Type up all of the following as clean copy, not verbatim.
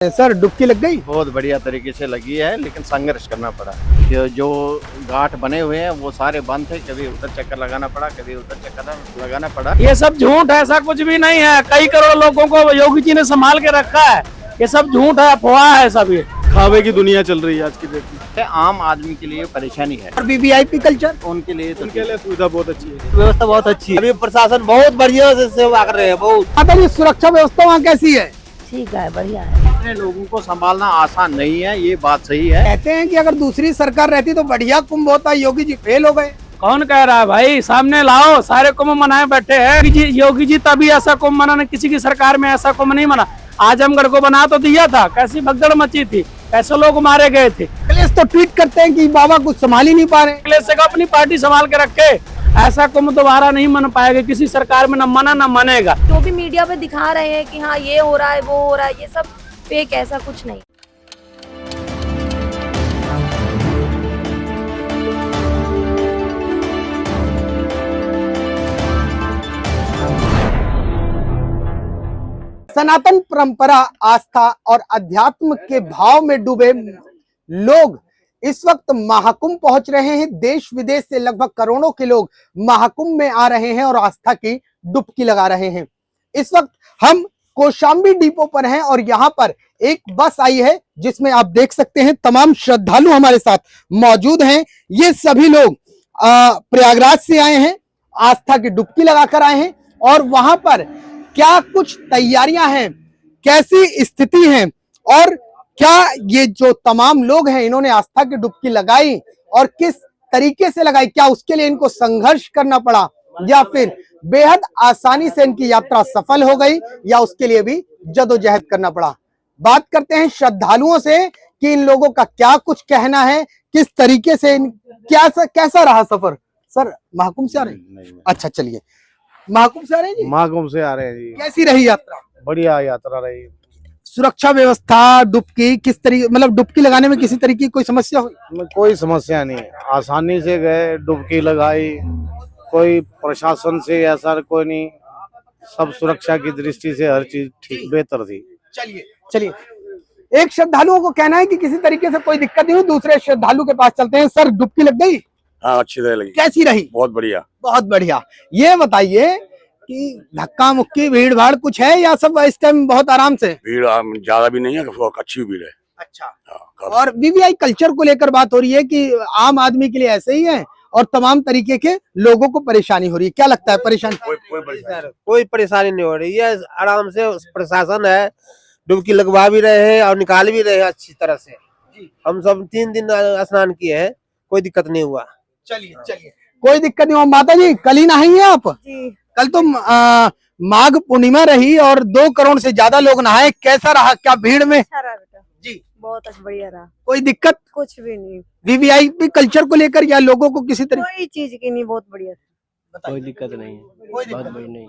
Sir डुबकी लग गई। बहुत बढ़िया तरीके से लगी है, लेकिन संघर्ष करना पड़ा। जो घाट बने हुए हैं वो सारे बंद थे, कभी उधर चक्कर लगाना पड़ा, कभी उधर चक्कर लगाना पड़ा। ये सब झूठ है, ऐसा कुछ भी नहीं है। कई करोड़ लोगों को योगी जी ने संभाल के रखा है। ये सब झूठ है, अफवाह है सब। ये खावे की दुनिया चल रही है आज की डेट में। आम आदमी के लिए परेशानी है और वीवीआईपी कल्चर उनके लिए सुविधा बहुत अच्छी है, व्यवस्था बहुत अच्छी है। अभी प्रशासन बहुत बढ़िया से सेवा कर रहे हैं। बहुत माता जी सुरक्षा व्यवस्था वहाँ कैसी है? ठीक है, बढ़िया है। अपने लोगों को संभालना आसान नहीं है, ये बात सही है। कहते हैं कि अगर दूसरी सरकार रहती तो बढ़िया कुंभ होता, योगी जी फेल हो गए। कौन कह रहा है भाई? सामने लाओ, सारे कुंभ मनाए बैठे हैं। योगी जी तभी ऐसा कुंभ मना, किसी की सरकार में ऐसा कुंभ नहीं मना। आजमगढ़ को बना तो दिया था, कैसी भगदड़ मची थी, कैसे लोग मारे गए थे। अखिलेश तो ट्वीट करते हैं कि बाबा कुछ संभाल ही नहीं पा रहे। अखिलेश को अपनी पार्टी संभाल के रखे, ऐसा कुंभ दोबारा नहीं मन पाएगा। किसी सरकार में न मना न मनेगा। जो भी मीडिया पे दिखा रहे हैं कि हाँ ये हो रहा है वो हो रहा है, ये सब फेक, ऐसा कुछ नहीं। सनातन परंपरा, आस्था और अध्यात्म के भाव में डूबे लोग इस वक्त महाकुंभ पहुंच रहे हैं। देश विदेश से लगभग करोड़ों के लोग महाकुंभ में आ रहे हैं और आस्था की डुबकी लगा रहे हैं। इस वक्त हम कौशाम्बी डिपो पर हैं और यहाँ पर एक बस आई है जिसमें आप देख सकते हैं तमाम श्रद्धालु हमारे साथ मौजूद हैं। ये सभी लोग प्रयागराज से आए हैं, आस्था की डुबकी लगाकर आए हैं और वहां पर क्या कुछ तैयारियां हैं, कैसी स्थिति है और क्या ये जो तमाम लोग हैं इन्होंने आस्था की डुबकी लगाई और किस तरीके से लगाई, क्या उसके लिए इनको संघर्ष करना पड़ा या फिर बेहद आसानी से इनकी यात्रा सफल हो गई या उसके लिए भी जदोजहद करना पड़ा। बात करते हैं श्रद्धालुओं से कि इन लोगों का क्या कुछ कहना है, किस तरीके से कैसा रहा सफर। सर महाकुंभ से आ रहे हैं? अच्छा चलिए, महाकुंभ से आ रहे हैं जी? महाकुंभ से आ रहे हैं जी। कैसी रही यात्रा? बढ़िया यात्रा रही। सुरक्षा व्यवस्था, डुबकी किस तरीके, मतलब डुबकी लगाने में किसी तरीके की कोई समस्या हुई? कोई समस्या नहीं, आसानी से गए, डुबकी लगाई, कोई प्रशासन से ऐसा कोई नहीं, सब सुरक्षा की दृष्टि से हर चीज ठीक बेहतर थी। चलिए चलिए, एक श्रद्धालुओं को कहना है कि किसी तरीके से कोई दिक्कत नहीं हुई, दूसरे श्रद्धालु के पास चलते हैं। सर डुबकी लग गई? हाँ, अच्छी तरह लगी। कैसी रही? बहुत बढ़िया। बहुत बढ़िया। ये बताइए कि धक्का मुक्की भीड़ भाड़ कुछ है या सब इस टाइम बहुत आराम से? भीड़ ज्यादा भी नहीं है, अच्छी भीड़ है। अच्छा। हाँ, और वीवीआई कल्चर को लेकर बात हो रही है कि आम आदमी के लिए ऐसे ही है और तमाम तरीके के लोगों को परेशानी हो रही है। क्या लगता है परेशानी? कोई परेशानी नहीं हो रही है, आराम से प्रशासन है, डुबकी लगवा भी रहे हैं और निकाल भी रहे हैं अच्छी तरह से। हम सब 3 दिन स्नान किए हैं, कोई दिक्कत नहीं हुआ। चलिए चलिए, कोई दिक्कत नहीं हुआ। माता जी कल ही नहाई है आप? जी। कल तो माघ पूर्णिमा रही और 2 करोड़ से ज्यादा लोग नहाए। कैसा रहा, क्या भीड़ में? अच्छा रहा बेटा जी, बहुत अच्छा, बढ़िया रहा। कोई दिक्कत कुछ भी नहीं, वीवीआईपी कल्चर को लेकर या लोगों को किसी तरह? कोई चीज की नहीं, बहुत बढ़िया। कोई दिक्कत नहीं है, बहुत बड़ी नहीं।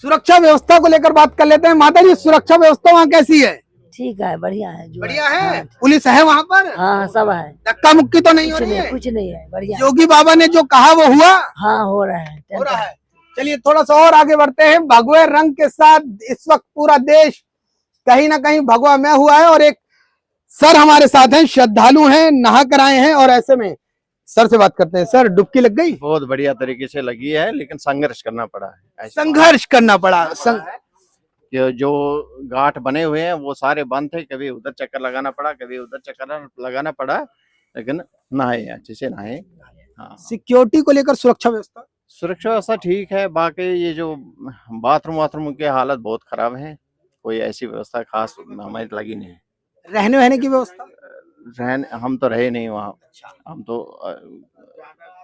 सुरक्षा व्यवस्था को लेकर बात कर लेते हैं। माता जी सुरक्षा व्यवस्था वहाँ कैसी है? ठीक है, बढ़िया है। बढ़िया है। पुलिस है वहाँ पर? हाँ सब है, धक्का मुक्की तो नहीं हो कुछ रही नहीं, है? कुछ नहीं है, बढ़िया। योगी बाबा ने जो कहा वो हुआ? हाँ हो रहा है, हो रहा है। चलिए थोड़ा सा और आगे बढ़ते हैं। भगवे रंग के साथ इस वक्त पूरा देश कहीं ना कहीं भगवा में हुआ है और एक सर हमारे साथ हैं, श्रद्धालु हैं, नहा कर आए हैं और ऐसे में सर से बात करते हैं। सर डुबकी लग गई? बहुत बढ़िया तरीके से लगी है, लेकिन संघर्ष करना पड़ा है। संघर्ष करना पड़ा। जो घाट बने हुए हैं वो सारे बंद थे, कभी उधर चक्कर लगाना पड़ा, कभी उधर चक्कर लगाना पड़ा, लेकिन नहाए, अच्छे से नहाए। हाँ, सिक्योरिटी को लेकर सुरक्षा व्यवस्था? सुरक्षा व्यवस्था ठीक है। बाकी ये जो बाथरूम की हालत बहुत खराब है, कोई ऐसी व्यवस्था खास हमें लगी नहीं। रहने वहने की व्यवस्था? हम तो रहे नहीं वहाँ, हम तो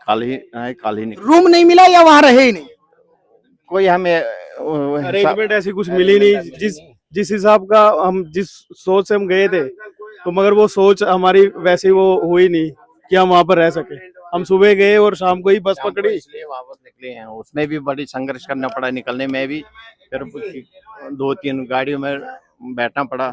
कल ही निकले। रूम नहीं मिला या वहाँ रहे ही नहीं? कोई हमें अरेंजमेंट ऐसी कुछ मिली नहीं। जिस हिसाब का हम जिस सोच से हम गए थे, तो मगर वो सोच हमारी वैसी वो हुई नहीं कि हम वहाँ पर रह सके। हम सुबह गए और शाम को ही बस पकड़ी, इसलिए वापस निकले हैं। उसमें भी बड़ी संघर्ष करना पड़ा निकलने में भी, फिर 2-3 गाड़ियों में बैठना पड़ा,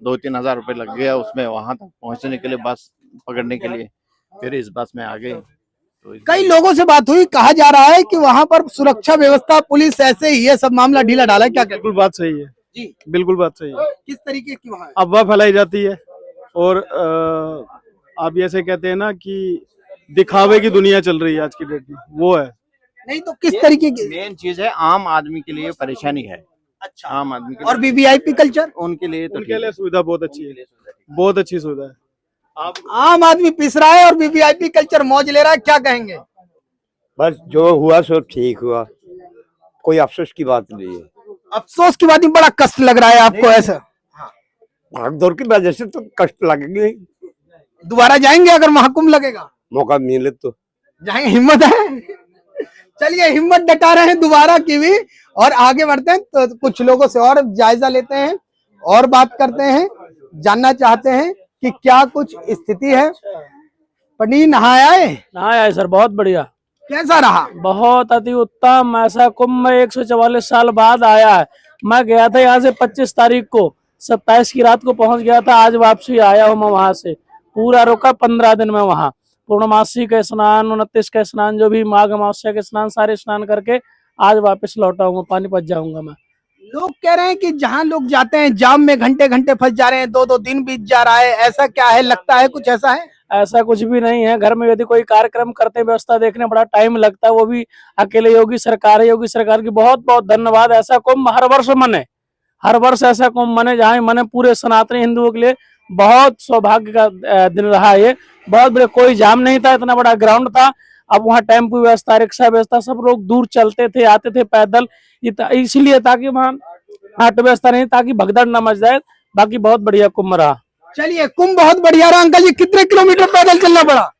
2-3 हजार रुपए लग गया उसमें वहां तक पहुंचने के लिए, बस पकड़ने के लिए। फिर इस बस में आ गए। तो कई लोगों से बात हुई, कहा जा रहा है कि वहां पर सुरक्षा व्यवस्था, पुलिस ऐसे ही है, सब मामला ढीला डाला। क्या कहते? बिल्कुल बात सही है। जी, बिल्कुल बात सही है। किस तरीके की वहाँ है? अफवाह फैलाई जाती है और आप ऐसे कहते हैं ना कि दिखावे की दुनिया चल रही है आज की डेट में, वो है। नहीं तो किस तरीके की? मेन चीज है आम आदमी के लिए परेशानी है। अच्छा, आम आदमी के और लिए वीवीआईपी कल्चर? उनके लिए तो उनके लिए सुविधा बहुत अच्छी है, बहुत अच्छी सुविधा है। आप आम आदमी पिस रहा है और वीवीआईपी कल्चर मौज ले रहा है, क्या कहेंगे? बस जो हुआ सो ठीक हुआ, कोई अफसोस की बात नहीं है। अफसोस की बात नहीं, बड़ा कष्ट लग रहा है आपको ऐसा? भाग दौड़ की वजह से तो कष्ट लगेंगे ही। दोबारा जाएंगे अगर महाकुंभ लगेगा? मौका मिले तो जाएंगे, हिम्मत है? चलिए, हिम्मत डटा रहे हैं दोबारा की भी, और आगे बढ़ते हैं तो कुछ लोगों से और जायजा लेते हैं और बात करते हैं, जानना चाहते हैं कि क्या कुछ स्थिति है। पंडित नहाया है? नहाया है सर, बहुत बढ़िया, कैसा रहा? बहुत अति उत्तम। ऐसा कुंभ 144 साल बाद आया है। मैं गया था यहाँ से 25 तारीख को, 27 की रात को पहुंच गया था, आज वापसी आया हूँ मैं वहां से। पूरा रुका 15 दिन में वहाँ, पूर्णमासी का स्नान, 29 का स्नान, जो भी माघ अमावस्या के स्नान, सारे स्नान करके आज वापस लौटा हूँ, पानीपत जाऊंगा मैं। लोग कह रहे हैं कि जहां लोग जाते हैं जाम में घंटे घंटे फंस जा रहे हैं, 2-2 दिन बीत जा रहा है, ऐसा क्या है? लगता है कुछ ऐसा है? ऐसा कुछ भी नहीं है। घर में यदि कोई कार्यक्रम करते, व्यवस्था देखने बड़ा टाइम लगता है, वो भी अकेले योगी सरकार है। योगी सरकार की बहुत बहुत धन्यवाद। ऐसा कुंभ हर वर्ष मने, हर वर्ष ऐसा कुंभ मने जहाँ मने। पूरे सनातनी हिंदुओं के लिए बहुत सौभाग्य का दिन रहा है ये। बहुत बड़े, कोई जाम नहीं था, इतना बड़ा ग्राउंड था। अब वहाँ टेम्पो व्यवस्था, रिक्शा व्यवस्था, सब लोग दूर चलते थे, आते थे पैदल, इसलिए ताकि वहाँ ऑटो व्यवस्था नहीं, ताकि भगदड़ न मच जाए। बाकी बहुत बढ़िया कुंभ रहा। चलिए, कुंभ बहुत बढ़िया रहा। अंकल जी, कितने किलोमीटर पैदल चलना पड़ा?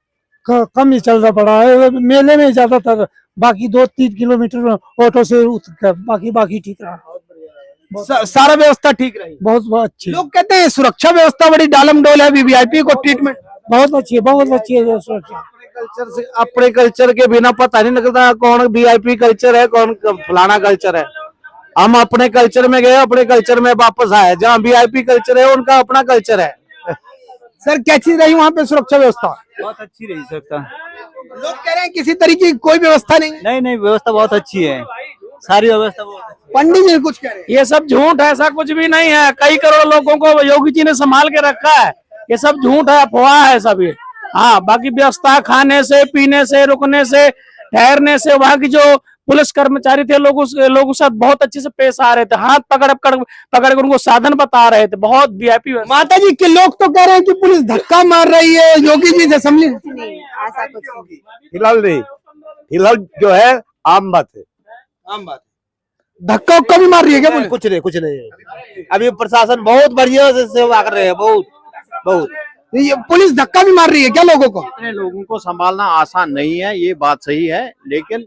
कम ही चलना पड़ा है, मेले में ज्यादातर, बाकी 2-3 किलोमीटर ऑटो से उतर कर, बाकी ठीक रहा। सारा व्यवस्था ठीक रही? बहुत अच्छी, लोग कहते हैं सुरक्षा व्यवस्था बड़ी डालम डोल है, वीवीआईपी को ट्रीटमेंट बहुत अच्छी है, बहुत अच्छी है सुरक्षा। कल्चर से, अपने कल्चर के बिना पता नहीं लगता कौन वीआईपी कल्चर है, कौन फलाना कल्चर है। हम अपने कल्चर में गए, अपने कल्चर में वापस आए। जहाँ वीआईपी कल्चर है उनका अपना कल्चर है। सर, कैसी रही वहाँ पे सुरक्षा व्यवस्था? बहुत अच्छी रही सकता। लोग कह रहे हैं किसी तरीके की कोई व्यवस्था नहीं। नहीं, व्यवस्था बहुत अच्छी है, सारी व्यवस्था बहुत अच्छी। पंडित जी कुछ कह रहे हैं? ये सब झूठ है, ऐसा कुछ भी नहीं है। कई करोड़ लोगों को योगी जी ने संभाल के रखा है, ये सब झूठ है, अफवाह है सब ये। हाँ, बाकी व्यवस्था खाने से, पीने से, रुकने से, ठहरने से, वहाँ की जो पुलिस कर्मचारी थे, लोगों के साथ बहुत अच्छे से पेश आ रहे थे, हाथ पकड़ के उनको साधन बता रहे थे, बहुत वीआईपी। माता जी के लोग तो कह रहे हैं कि पुलिस धक्का मार रही है योगी जी से, असेंबली। ऐसा कुछ नहीं। फिलहाल नहीं, फिलहाल जो है आम बात है। आम बात। धक्का उक्का भी मार रही है क्या पुलिस? कुछ नहीं। अभी प्रशासन बहुत बढ़िया से सेवा कर रहे हैं, बहुत। ये पुलिस धक्का भी मार रही है क्या लोगों को? इतने लोगों को संभालना आसान नहीं है, ये बात सही है, लेकिन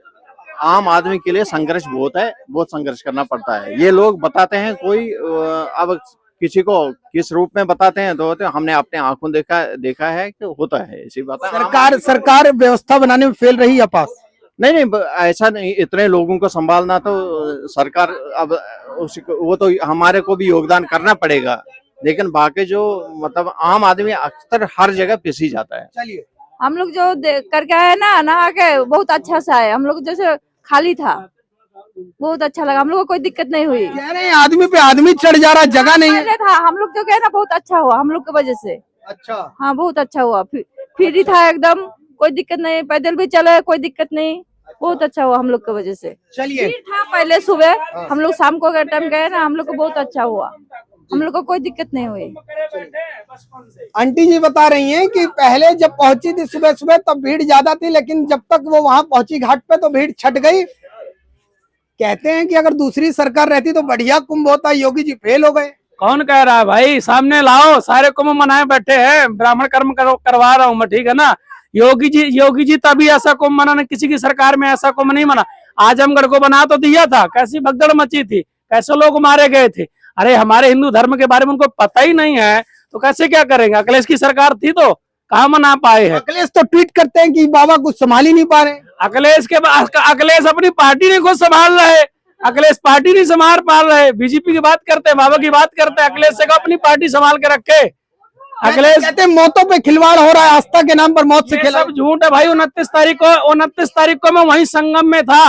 आम आदमी के लिए संघर्ष बहुत है, बहुत संघर्ष करना पड़ता है। ये लोग बताते हैं, कोई अब किसी को किस रूप में बताते हैं तो हमने अपने आंखों देखा है कि होता है ऐसी बात। सरकार व्यवस्था बनाने में फेल रही है पास? नहीं, ऐसा नहीं। इतने लोगों को संभालना तो सरकार, अब वो तो हमारे को भी योगदान करना पड़ेगा, लेकिन बाकी जो मतलब आम आदमी अक्सर हर जगह पिसी जाता है। चलिए, हम लोग जो करके आए ना, नहा के बहुत अच्छा से आए। हम लोग जैसे खाली था, बहुत अच्छा लगा, हम लोग को कोई दिक्कत नहीं हुई। कह रहे हैं आदमी पे आदमी चढ़ जा रहा, जगह नहीं है। पहले था, हम लोग जो गए ना, बहुत अच्छा हुआ हम लोग की वजह से। अच्छा, हाँ, बहुत अच्छा हुआ। फ्री था एकदम, कोई दिक्कत नहीं, पैदल भी चले, कोई दिक्कत नहीं, बहुत अच्छा हुआ हम लोग की वजह से। चलिए, भीड़ था पहले सुबह, हम लोग शाम को अगर टाइम गए ना, हम लोग को बहुत अच्छा हुआ, हम लोग को कोई दिक्कत नहीं हुई। आंटी जी बता रही हैं कि पहले जब पहुंची थी सुबह सुबह तब भीड़ ज्यादा थी, लेकिन जब तक वो वहां पहुंची घाट पे तो भीड़ छट गई। कहते हैं कि अगर दूसरी सरकार रहती तो बढ़िया कुंभ होता, योगी जी फेल हो गए। कौन कह रहा है भाई? सामने लाओ, सारे कुंभ मनाए बैठे हैं, ब्राह्मण कर्म करवा रहा हूँ मैं, ठीक है ना। योगी जी तभी ऐसा कुंभ मना, ना किसी की सरकार में ऐसा कुंभ नहीं मना। आजमगढ़ को बना तो दिया था, कैसी भगदड़ मची थी, कैसे लोग मारे गए थे। अरे हमारे हिंदू धर्म के बारे में उनको पता ही नहीं है तो कैसे क्या करेंगे? अखिलेश की सरकार थी तो कहाँ मना पाए हैं। अखिलेश तो ट्वीट करते हैं कि बाबा कुछ संभाल ही नहीं पा रहे। अखिलेश अपनी पार्टी नहीं खुद संभाल रहे, अखिलेश पार्टी नहीं संभाल पा रहे। बीजेपी की बात करते हैं, बाबा की बात करते हैं, अखिलेश से अपनी पार्टी संभाल के रखे। अखिलेश कहते हैं मौतों पे खिलवाड़ हो रहा है, आस्था के नाम पर मौत से सब झूठ है भाई। 29 तारीख को मैं वहीं संगम में था,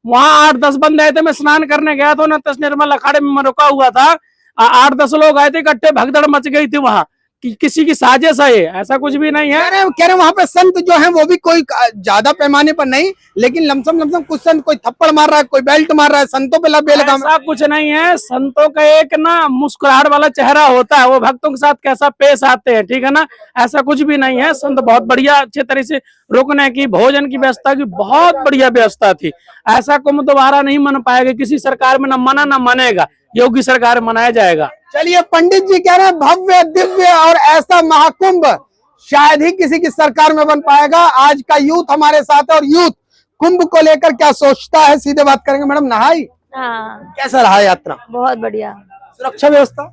वहां 8-10 बंदे आए थे, मैं स्नान करने गया था, 29 निर्मल अखाड़े में रुका हुआ था। 8-10 लोग आए थे इकट्ठे, भगदड़ मच गई थी वहां कि किसी की साजिश है, ये ऐसा कुछ भी नहीं है। कह रहे वहां पे संत जो है वो भी कोई ज्यादा पैमाने पर नहीं, लेकिन लमसम कुछ संत कोई थप्पड़ मार रहा है, कोई बेल्ट मार रहा है, संतों पे लबे लगा। ऐसा कुछ नहीं है। संतों का एक ना मुस्कुराहट वाला चेहरा होता है, वो भक्तों के साथ कैसा पेश आते हैं, ठीक है ना, ऐसा कुछ भी नहीं है। संत बहुत बढ़िया अच्छे तरह से रुकने की, भोजन की व्यवस्था की बहुत बढ़िया व्यवस्था थी। ऐसा कुंभ दोबारा नहीं मन पाएगा, किसी सरकार में न मना न मनेगा, योगी सरकार मनाया जाएगा। चलिए, पंडित जी कह रहे हैं भव्य दिव्य और ऐसा महाकुंभ शायद ही किसी की सरकार में बन पाएगा। आज का यूथ हमारे साथ है और यूथ कुंभ को लेकर क्या सोचता है, सीधे बात करेंगे। मैडम, नहाई? हाँ, कैसा रहा यात्रा? बहुत बढ़िया, सुरक्षा व्यवस्था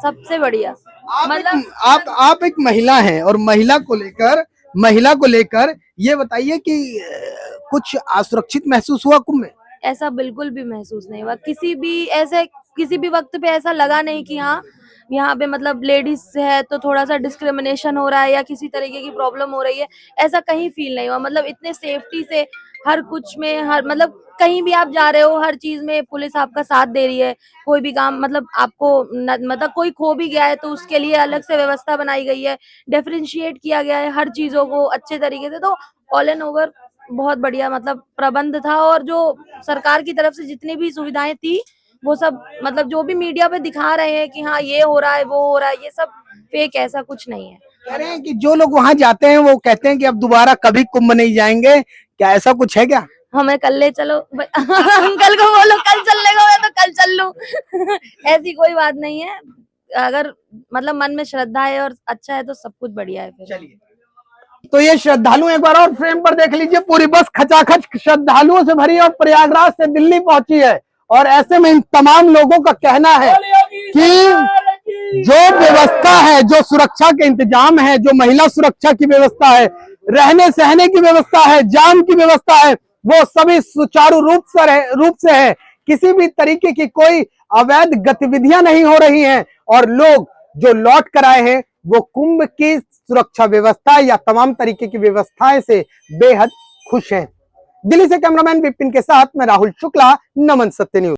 सबसे बढ़िया। मतलब आप एक महिला हैं और महिला को लेकर ये बताइए कि कुछ असुरक्षित महसूस हुआ कुंभ में? ऐसा बिल्कुल भी महसूस नहीं हुआ। किसी भी वक्त पे ऐसा लगा नहीं कि हाँ यहाँ पे मतलब लेडीज है तो थोड़ा सा डिस्क्रिमिनेशन हो रहा है या किसी तरीके की प्रॉब्लम हो रही है, ऐसा कहीं फील नहीं हुआ। मतलब इतने सेफ्टी से हर कुछ में, हर मतलब कहीं भी आप जा रहे हो, हर चीज में पुलिस आपका साथ दे रही है। कोई भी काम मतलब आपको मतलब कोई खो भी गया है तो उसके लिए अलग से व्यवस्था बनाई गई है, डिफरेंशिएट किया गया है हर चीजों को अच्छे तरीके से। तो ऑल एंड ओवर बहुत बढ़िया मतलब प्रबंध था। और जो सरकार की तरफ से जितनी भी सुविधाएं थी वो सब मतलब जो भी मीडिया पे दिखा रहे हैं कि हाँ ये हो रहा है वो हो रहा है, ये सब फेक, ऐसा कुछ नहीं है। कह रहे हैं कि जो लोग वहां जाते हैं वो कहते हैं कि अब दोबारा कभी कुंभ नहीं जाएंगे, क्या ऐसा कुछ है क्या? हमें कल ले चलो अंकल को बोलो कल चलने को, मैं तो कल चल लूं ऐसी कोई बात नहीं है। अगर मतलब मन में श्रद्धा है और अच्छा है तो सब कुछ बढ़िया है फिर। चलिए, तो ये श्रद्धालु एक बार और फ्रेम पर देख लीजिए, पूरी बस खचाखच श्रद्धालुओं से भरी और प्रयागराज से दिल्ली पहुंची है। और ऐसे में इन तमाम लोगों का कहना है कि जो व्यवस्था है, जो सुरक्षा के इंतजाम है, जो महिला सुरक्षा की व्यवस्था है, रहने सहने की व्यवस्था है, जाम की व्यवस्था है, वो सभी सुचारू रूप से है। किसी भी तरीके की कोई अवैध गतिविधियां नहीं हो रही हैं और लोग जो लौट कर आए हैं वो कुंभ की सुरक्षा व्यवस्था या तमाम तरीके की व्यवस्थाएं से बेहद खुश हैं। दिल्ली से कैमरामैन विपिन के साथ मैं राहुल शुक्ला, नमन सत्य न्यूज।